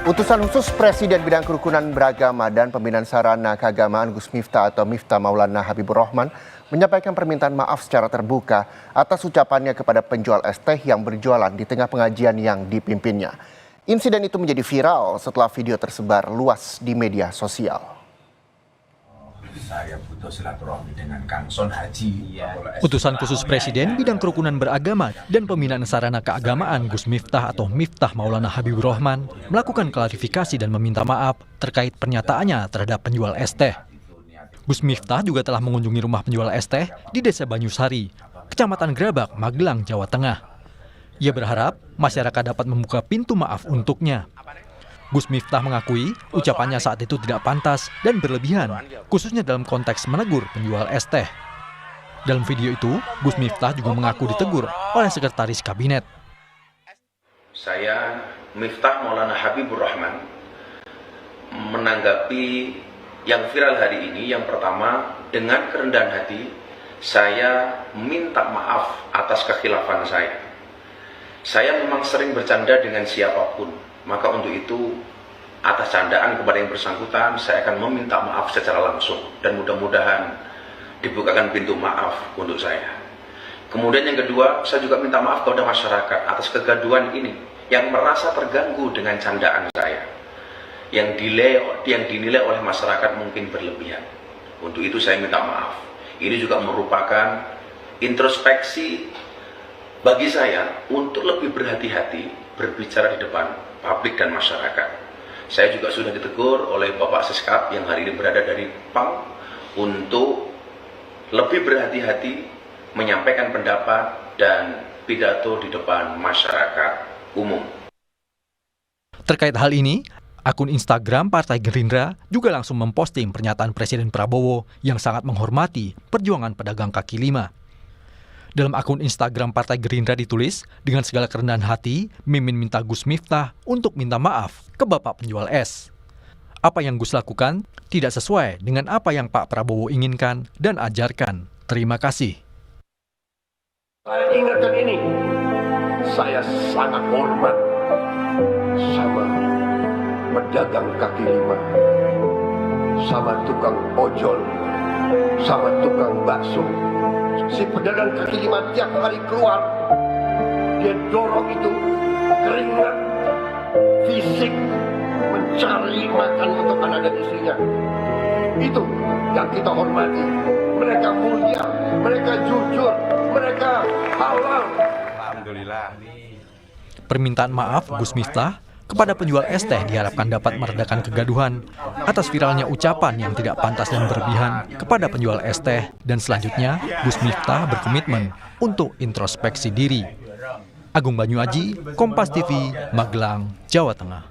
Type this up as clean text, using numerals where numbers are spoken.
Utusan khusus Presiden Bidang Kerukunan Beragama dan Pembinaan Sarana Keagamaan Gus Miftah atau Miftah Maulana Habibur Rahman menyampaikan permintaan maaf secara terbuka atas ucapannya kepada penjual es teh yang berjualan di tengah pengajian yang dipimpinnya. Insiden itu menjadi viral setelah video tersebar luas di media sosial. Saya butuh silaturahmi dengan Kang Son Haji. Utusan khusus Presiden Bidang Kerukunan Beragama dan Pembinaan Sarana Keagamaan Gus Miftah atau Miftah Maulana Habibur Rahman melakukan klarifikasi dan meminta maaf terkait pernyataannya terhadap penjual es teh. Gus Miftah juga telah mengunjungi rumah penjual es teh di Desa Banyusari, Kecamatan Grabak, Magelang, Jawa Tengah. Ia berharap masyarakat dapat membuka pintu maaf untuknya. Gus Miftah mengakui ucapannya saat itu tidak pantas dan berlebihan, khususnya dalam konteks menegur penjual es teh. Dalam video itu, Gus Miftah juga mengaku ditegur oleh Sekretaris Kabinet. Saya, Miftah Maulana Habibur Rahman, menanggapi yang viral hari ini. Yang pertama, dengan kerendahan hati, saya minta maaf atas kekhilafan saya. Saya memang sering bercanda dengan siapapun. Maka untuk itu, atas candaan kepada yang bersangkutan, saya akan meminta maaf secara langsung. Dan mudah-mudahan dibukakan pintu maaf untuk saya. Kemudian yang kedua, saya juga minta maaf kepada masyarakat atas kegaduhan ini, yang merasa terganggu dengan candaan saya, yang dinilai oleh masyarakat mungkin berlebihan. Untuk itu saya minta maaf. Ini juga merupakan introspeksi bagi saya untuk lebih berhati-hati berbicara di depan publik dan masyarakat. Saya juga sudah ditegur oleh Bapak Siskap yang hari ini berada dari PAM untuk lebih berhati-hati menyampaikan pendapat dan pidato di depan masyarakat umum. Terkait hal ini, akun Instagram Partai Gerindra juga langsung memposting pernyataan Presiden Prabowo yang sangat menghormati perjuangan pedagang kaki lima. Dalam akun Instagram Partai Gerindra ditulis, dengan segala kerendahan hati, Mimin minta Gus Miftah untuk minta maaf ke Bapak penjual es. Apa yang Gus lakukan tidak sesuai dengan apa yang Pak Prabowo inginkan dan ajarkan. Terima kasih. Saya ingatkan ini, saya sangat hormat sama pedagang kaki lima, sama tukang ojol, sama tukang bakso. Si pedagang kaki lima tiap hari keluar, dia dorong itu keringat fisik mencari makan untuk anak dan istrinya. Itu yang kita hormati. Mereka mulia, mereka jujur, mereka halal. Alhamdulillah. Permintaan maaf Gus Miftah kepada penjual es teh diharapkan dapat meredakan kegaduhan atas viralnya ucapan yang tidak pantas dan berlebihan kepada penjual es teh, dan selanjutnya Gus Miftah berkomitmen untuk introspeksi diri. Agung Banyuaji, Kompas TV, Magelang, Jawa Tengah.